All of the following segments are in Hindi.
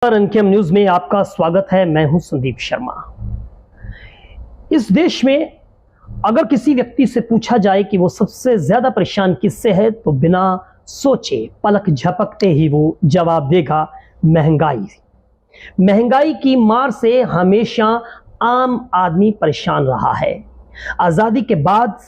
एनकेएम न्यूज में आपका स्वागत है। मैं हूं संदीप शर्मा। इस देश में अगर किसी व्यक्ति से पूछा जाए कि वो सबसे ज्यादा परेशान किससे है, तो बिना सोचे पलक झपकते ही वो जवाब देगा महंगाई। महंगाई की मार से हमेशा आम आदमी परेशान रहा है। आजादी के बाद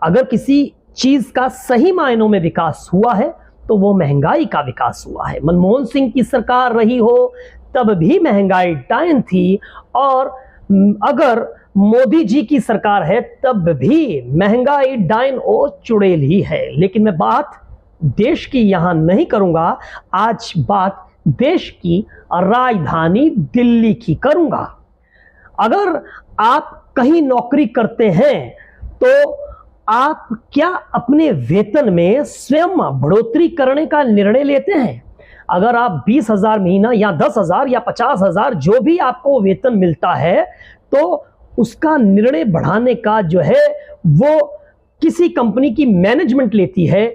अगर किसी चीज का सही मायनों में विकास हुआ है तो वो महंगाई का विकास हुआ है। मनमोहन सिंह की सरकार रही हो तब भी महंगाई डायन थी, और अगर मोदी जी की सरकार है तब भी महंगाई डायन और चुड़ैल ही है। लेकिन मैं बात देश की यहां नहीं करूंगा, आज बात देश की राजधानी दिल्ली की करूंगा। अगर आप कहीं नौकरी करते हैं तो आप क्या अपने वेतन में स्वयं बढ़ोतरी करने का निर्णय लेते हैं? अगर आप 20,000 महीना या 10,000 या 50,000 जो भी आपको वेतन मिलता है, तो उसका निर्णय बढ़ाने का जो है वो किसी कंपनी की मैनेजमेंट लेती है,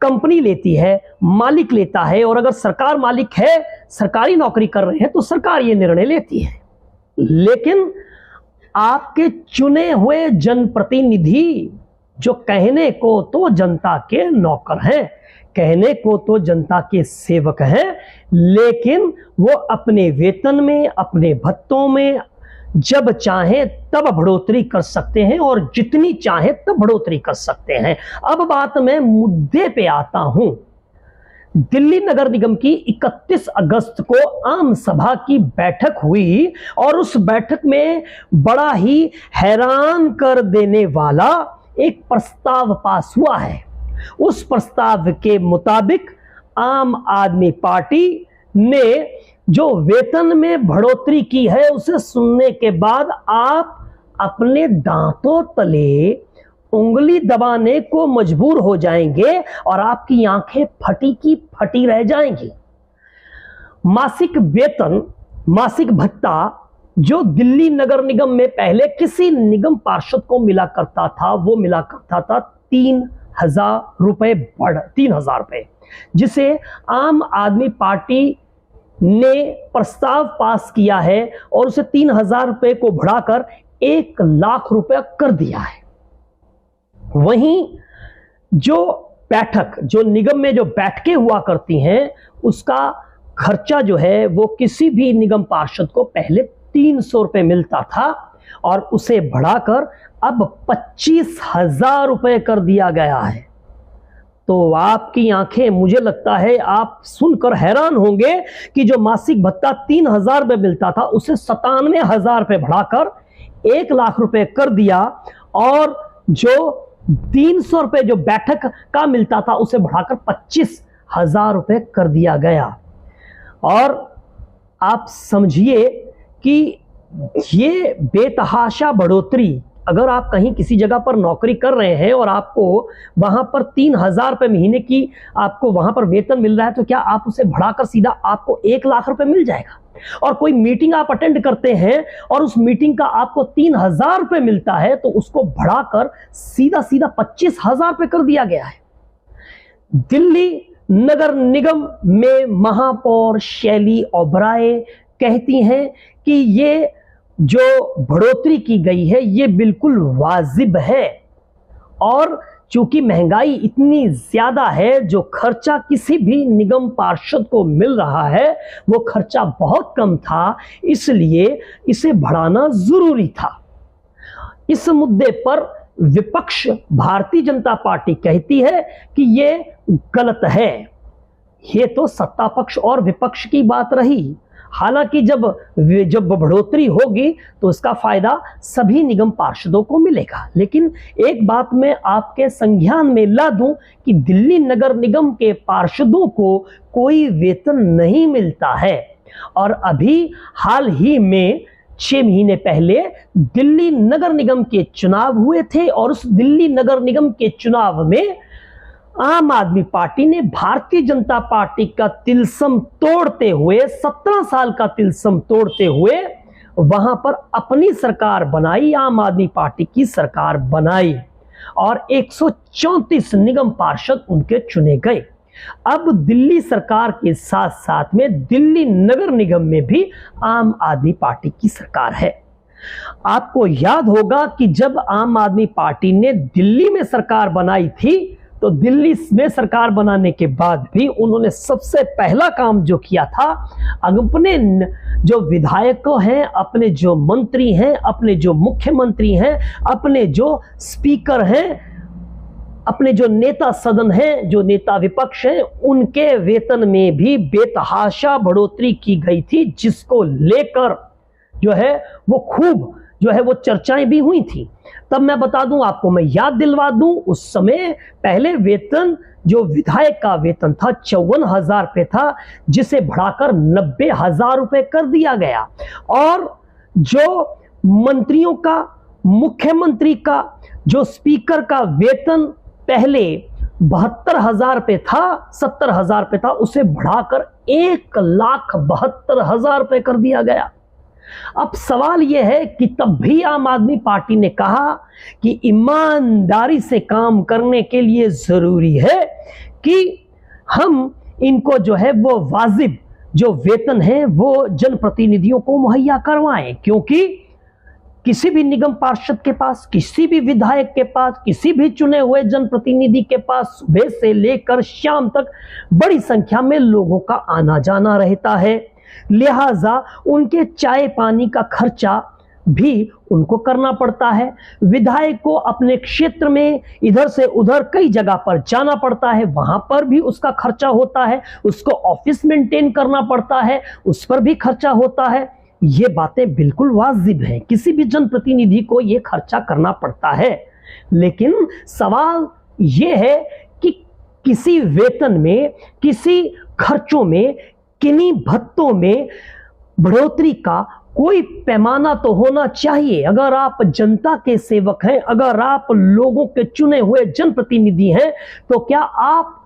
कंपनी लेती है, मालिक लेता है। और अगर सरकार मालिक है, सरकारी नौकरी कर रहे हैं, तो सरकार ये निर्णय लेती है। लेकिन आपके चुने हुए जनप्रतिनिधि जो कहने को तो जनता के नौकर हैं, कहने को तो जनता के सेवक हैं, लेकिन वो अपने वेतन में, अपने भत्तों में जब चाहें तब बढ़ोतरी कर सकते हैं और जितनी चाहें तब बढ़ोतरी कर सकते हैं। अब बात मैं मुद्दे पे आता हूं। दिल्ली नगर निगम की 31 अगस्त को आम सभा की बैठक हुई और उस बैठक में बड़ा ही हैरान कर देने वाला एक प्रस्ताव पास हुआ है। उस प्रस्ताव के मुताबिक आम आदमी पार्टी ने जो वेतन में बढ़ोतरी की है, उसे सुनने के बाद आप अपने दांतों तले उंगली दबाने को मजबूर हो जाएंगे और आपकी आंखें फटी की फटी रह जाएंगी। मासिक वेतन, मासिक भत्ता जो दिल्ली नगर निगम में पहले किसी निगम पार्षद को मिला करता था, वो मिला करता था 3,000 रुपए, 3,000 रुपए, जिसे आम आदमी पार्टी ने प्रस्ताव पास किया है और उसे 3,000 रुपए को बढ़ाकर 1,00,000 रुपए कर दिया है। वहीं जो बैठक, जो निगम में जो बैठकें हुआ करती हैं, उसका खर्चा जो है वो किसी भी निगम पार्षद को पहले 300 रुपए मिलता था और उसे बढ़ाकर अब 25,000 रुपए कर दिया गया है। तो आपकी आंखें, मुझे लगता है आप सुनकर हैरान होंगे कि जो मासिक भत्ता 3,000 रुपए मिलता था, उसे 97,000 रुपए बढ़ाकर 1,00,000 रुपए कर दिया, और जो 300 रुपए जो बैठक का मिलता था, उसे बढ़ाकर 25,000 रुपए कर दिया गया। और आप समझिए कि ये बेतहाशा बढ़ोतरी, अगर आप कहीं किसी जगह पर नौकरी कर रहे हैं और आपको वहां पर 3,000 रुपए महीने की आपको वहां पर वेतन मिल रहा है, तो क्या आप उसे बढ़ाकर सीधा आपको 1,00,000 रुपए मिल जाएगा? और कोई मीटिंग आप अटेंड करते हैं और उस मीटिंग का आपको 3,000 रुपए मिलता है, तो उसको बढ़ाकर सीधा सीधा 25,000 रुपए कर दिया गया है। दिल्ली नगर निगम में महापौर शैली ओबराय कहती हैं कि ये जो बढ़ोतरी की गई है ये बिल्कुल वाजिब है, और चूंकि महंगाई इतनी ज्यादा है, जो खर्चा किसी भी निगम पार्षद को मिल रहा है वो खर्चा बहुत कम था, इसलिए इसे बढ़ाना जरूरी था। इस मुद्दे पर विपक्ष भारतीय जनता पार्टी कहती है कि ये गलत है। ये तो सत्ता पक्ष और विपक्ष की बात रही। हालांकि जब बढ़ोतरी होगी तो इसका फायदा सभी निगम पार्षदों को मिलेगा। लेकिन एक बात मैं आपके संज्ञान में ला दूं कि दिल्ली नगर निगम के पार्षदों को कोई वेतन नहीं मिलता है, और अभी हाल ही में 6 महीने पहले दिल्ली नगर निगम के चुनाव हुए थे, और उस दिल्ली नगर निगम के चुनाव में आम आदमी पार्टी ने भारतीय जनता पार्टी का तिलस्म तोड़ते हुए, 17 साल का तिलस्म तोड़ते हुए वहां पर अपनी सरकार बनाई, आम आदमी पार्टी की सरकार बनाई, और 134 निगम पार्षद उनके चुने गए। अब दिल्ली सरकार के साथ साथ में दिल्ली नगर निगम में भी आम आदमी पार्टी की सरकार है। आपको याद होगा कि जब आम आदमी पार्टी ने दिल्ली में सरकार बनाई थी तो दिल्ली में सरकार बनाने के बाद भी उन्होंने सबसे पहला काम जो किया था, अपने जो विधायकों हैं, अपने जो मंत्री हैं, अपने जो मुख्यमंत्री हैं, अपने जो स्पीकर हैं, अपने जो नेता सदन हैं, जो नेता विपक्ष हैं, उनके वेतन में भी बेतहाशा बढ़ोतरी की गई थी, जिसको लेकर जो है वो खूब जो है वो चर्चाएं भी हुई थी। तब मैं बता दूं आपको, मैं याद दिलवा दूं, उस समय पहले वेतन जो विधायक का वेतन था 54,000 रुपये था, जिसे बढ़ाकर 90,000 रुपये कर दिया गया। और जो मंत्रियों का, मुख्यमंत्री का, जो स्पीकर का वेतन पहले 72,000 रुपये था, 70,000 रुपये था, उसे बढ़ाकर 1,72,000 रुपये कर दिया गया। अब सवाल यह है कि तब भी आम आदमी पार्टी ने कहा कि ईमानदारी से काम करने के लिए जरूरी है कि हम इनको जो है वो वाजिब जो वेतन है वो जनप्रतिनिधियों को मुहैया करवाएं, क्योंकि किसी भी निगम पार्षद के पास, किसी भी विधायक के पास, किसी भी चुने हुए जनप्रतिनिधि के पास सुबह से लेकर शाम तक बड़ी संख्या में लोगों का आना जाना रहता है। लिहाजा उनके चाय पानी का खर्चा भी उनको करना पड़ता है। विधायक को अपने क्षेत्र में इधर से उधर कई जगह पर जाना पड़ता है, वहां पर भी उसका खर्चा होता है। उसको ऑफिस मेंटेन करना पड़ता है, उस पर भी खर्चा होता है। ये बातें बिल्कुल वाजिब हैं, किसी भी जनप्रतिनिधि को ये खर्चा करना पड़ता है। लेकिन सवाल ये है कि किसी वेतन में, किसी खर्चों में, किन्हीं भत्तों में बढ़ोतरी का कोई पैमाना तो होना चाहिए। अगर आप जनता के सेवक हैं, अगर आप लोगों के चुने हुए जनप्रतिनिधि हैं, तो क्या आप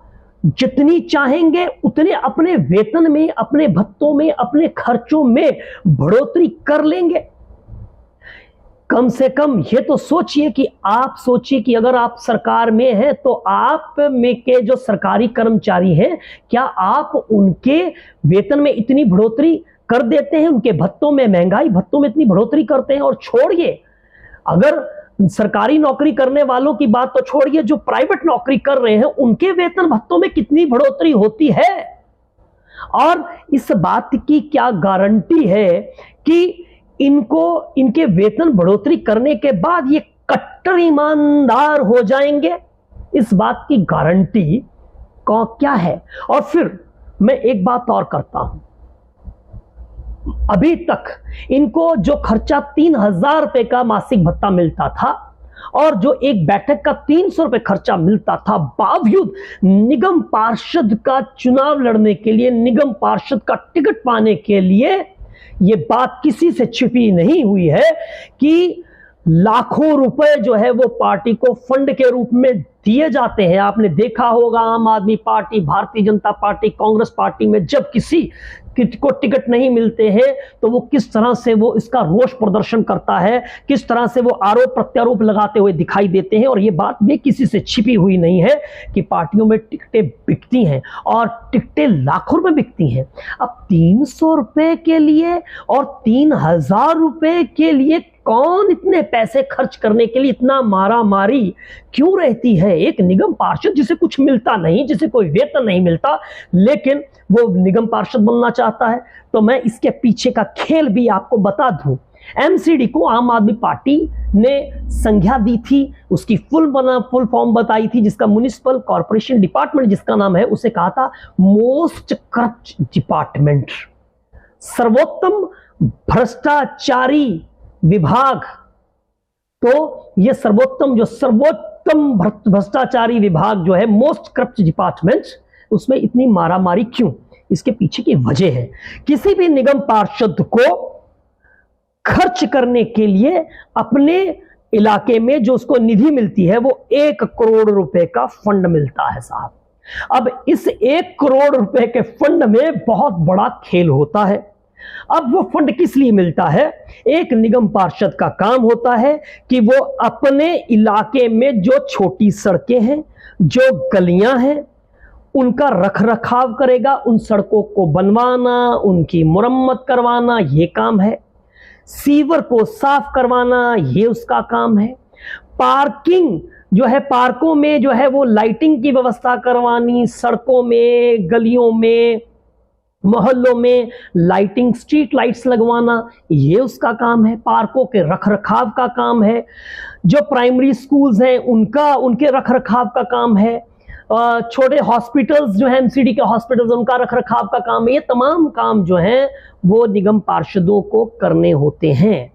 जितनी चाहेंगे उतने अपने वेतन में, अपने भत्तों में, अपने खर्चों में बढ़ोतरी कर लेंगे? कम से कम ये तो सोचिए कि अगर आप सरकार में हैं तो आप में के जो सरकारी कर्मचारी हैं, क्या आप उनके वेतन में इतनी बढ़ोतरी कर देते हैं? उनके भत्तों में, महंगाई भत्तों में इतनी बढ़ोतरी करते हैं? और छोड़िए, अगर सरकारी नौकरी करने वालों की बात तो छोड़िए, जो प्राइवेट नौकरी कर रहे हैं उनके वेतन भत्तों में कितनी बढ़ोतरी होती है? और इस बात की क्या गारंटी है कि इनके वेतन बढ़ोतरी करने के बाद ये कट्टर ईमानदार हो जाएंगे? इस बात की गारंटी क्या है? और फिर मैं एक बात और करता हूं, अभी तक इनको जो खर्चा 3,000 रुपए का मासिक भत्ता मिलता था और जो एक बैठक का 300 रुपए खर्चा मिलता था, बावजूद निगम पार्षद का चुनाव लड़ने के लिए, निगम पार्षद का टिकट पाने के लिए, ये बात किसी से छिपी नहीं हुई है कि लाखों रुपए जो है वो पार्टी को फंड के रूप में दिए जाते हैं। आपने देखा होगा आम आदमी party, Bharatiya Janata party, Congress party में जब किसी को टिकट नहीं मिलते हैं तो वो किस तरह से वो इसका रोष प्रदर्शन करता है, किस तरह से वो आरोप प्रत्यारोप लगाते हुए दिखाई देते हैं। और ये बात भी किसी से छिपी हुई नहीं है कि पार्टियों में टिकटें बिकती हैं और टिकटें लाखों में बिकती हैं। अब 300 रुपए के लिए और 3,000 रुपए के लिए कौन इतने पैसे खर्च करने के लिए इतना मारा मारी क्यों रहती है? एक निगम पार्षद जिसे कुछ मिलता नहीं, जिसे कोई वेतन नहीं मिलता, लेकिन वो निगम पार्षद बनना चाहता है। तो मैं इसके पीछे का खेल भी आपको बता दूं। एमसीडी को आम आदमी पार्टी ने संज्ञा दी थी, उसकी फुल फॉर्म बताई थी, जिसका म्युनिसिपल कॉर्पोरेशन डिपार्टमेंट जिसका नाम है, उसे कहा था मोस्ट करप्ट डिपार्टमेंट, सर्वोत्तम भ्रष्टाचारी विभाग। तो ये सर्वोत्तम भ्रष्टाचारी विभाग जो है, मोस्ट करप्ट डिपार्टमेंट, उसमें इतनी मारामारी क्यों? इसके पीछे की वजह है, किसी भी निगम पार्षद को खर्च करने के लिए अपने इलाके में जो उसको निधि मिलती है वो 1 करोड़ रुपए का फंड मिलता है साहब। अब इस 1 करोड़ रुपए के फंड में बहुत बड़ा खेल होता है। अब वो फंड किस लिए मिलता है? एक निगम पार्षद का काम होता है कि वो अपने इलाके में जो छोटी सड़कें हैं, जो गलियां हैं, उनका रखरखाव करेगा, उन सड़कों को बनवाना, उनकी मुरम्मत करवाना, ये काम है। सीवर को साफ करवाना, ये उसका काम है। पार्किंग जो है, पार्कों में जो है वो लाइटिंग की व्यवस्था करवानी, सड़कों में, गलियों में, मोहल्लों में लाइटिंग, स्ट्रीट लाइट्स लगवाना, ये उसका काम है। पार्कों के रखरखाव का काम है। जो प्राइमरी स्कूल्स हैं उनके रखरखाव का काम है। छोटे हॉस्पिटल्स जो हैं, एमसीडी के हॉस्पिटल्स, उनका रखरखाव का काम है। ये तमाम काम जो हैं वो निगम पार्षदों को करने होते हैं।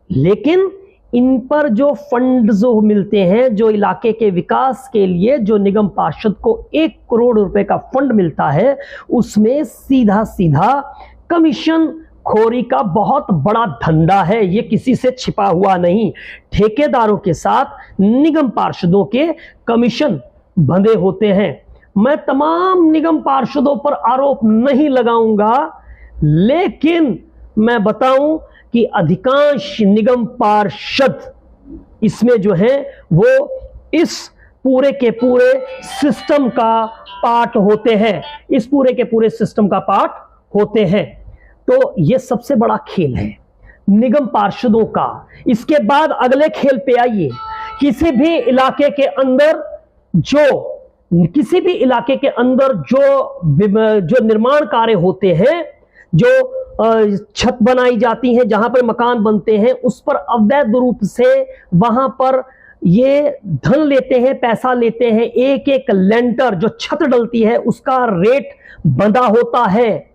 लेकिन इन पर जो फंड जो मिलते हैं, जो इलाके के विकास के लिए जो निगम पार्षद को 1 करोड़ रुपए का फंड मिलता है, उसमें सीधा सीधा कमीशन खोरी का बहुत बड़ा धंधा है। ये किसी से छिपा हुआ नहीं। ठेकेदारों के साथ निगम पार्षदों के कमीशन बंधे होते हैं। मैं तमाम निगम पार्षदों पर आरोप नहीं लगाऊंगा, लेकिन मैं बताऊं कि अधिकांश निगम पार्षद इसमें जो है वो इस पूरे के पूरे सिस्टम का पार्ट होते हैं, इस पूरे के पूरे सिस्टम का पार्ट होते हैं। तो ये सबसे बड़ा खेल है निगम पार्षदों का। इसके बाद अगले खेल पे आइए। किसी भी इलाके के अंदर जो निर्माण कार्य होते हैं, जो छत बनाई जाती है, जहां पर मकान बनते हैं, उस पर अवैध रूप से वहां पर ये धन लेते हैं, पैसा लेते हैं। एक एक लेंटर जो छत डलती है उसका रेट बंधा होता है।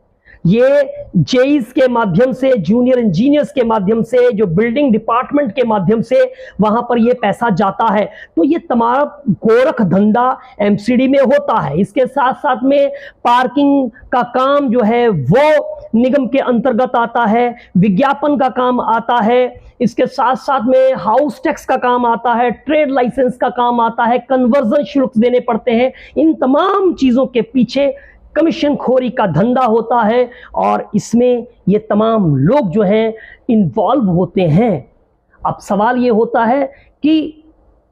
ये जेईस के माध्यम से, जूनियर इंजीनियर्स के माध्यम से, जो बिल्डिंग डिपार्टमेंट के माध्यम से वहां पर ये पैसा जाता है। तो ये तमाम गोरख धंधा एमसीडी में होता है। इसके साथ साथ में पार्किंग का काम जो है वो निगम के अंतर्गत आता है, विज्ञापन का काम आता है, इसके साथ साथ में हाउस टैक्स का काम आता है, ट्रेड लाइसेंस का काम आता है, कन्वर्जन शुल्क देने पड़ते हैं। इन तमाम चीजों के पीछे कमीशन खोरी का धंधा होता है और इसमें ये तमाम लोग जो हैं इन्वॉल्व होते हैं। अब सवाल ये होता है कि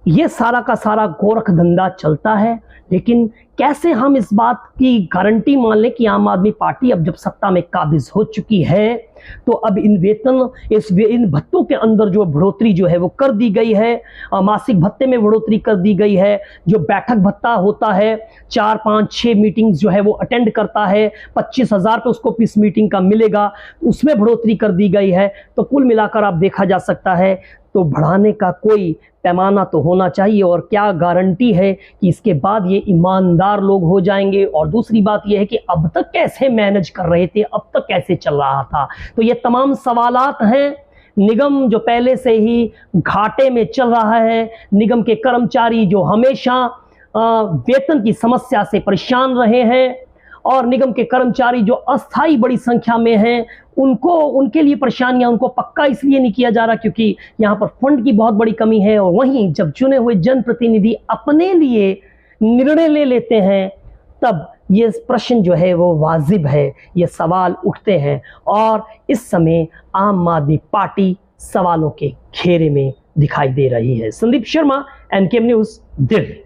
ये सारा का सारा गोरख धंधा चलता है, लेकिन कैसे हम इस बात की गारंटी मान लें कि आम आदमी पार्टी अब जब सत्ता में काबिज हो चुकी है तो अब इन भत्तों के अंदर जो बढ़ोतरी जो है वो कर दी गई है, मासिक भत्ते में बढ़ोतरी कर दी गई है। जो बैठक भत्ता होता है, 4, 5, 6 मीटिंग्स जो है वो अटेंड करता है, 25,000 पे उसको इस मीटिंग का मिलेगा, उसमें बढ़ोतरी कर दी गई है। तो कुल मिलाकर आप देखा जा सकता है तो बढ़ाने का कोई पैमाना तो होना चाहिए, और क्या गारंटी है कि इसके बाद ये ईमानदार लोग हो जाएंगे। और दूसरी बात ये है कि अब तक कैसे मैनेज कर रहे थे, अब तक कैसे चल रहा था। तो ये तमाम सवालात हैं। निगम जो पहले से ही घाटे में चल रहा है, निगम के कर्मचारी जो हमेशा वेतन की समस्या से परेशान रहे हैं, और निगम के कर्मचारी जो अस्थाई बड़ी संख्या में हैं, उनके लिए परेशानियां, उनको पक्का इसलिए नहीं किया जा रहा क्योंकि यहाँ पर फंड की बहुत बड़ी कमी है। और वहीं जब चुने हुए जनप्रतिनिधि अपने लिए निर्णय ले लेते हैं तब ये प्रश्न जो है वो वाजिब है, ये सवाल उठते हैं। और इस समय आम आदमी पार्टी सवालों के घेरे में दिखाई दे रही है। संदीप शर्मा, एनकेएम न्यूज़, दिल्ली।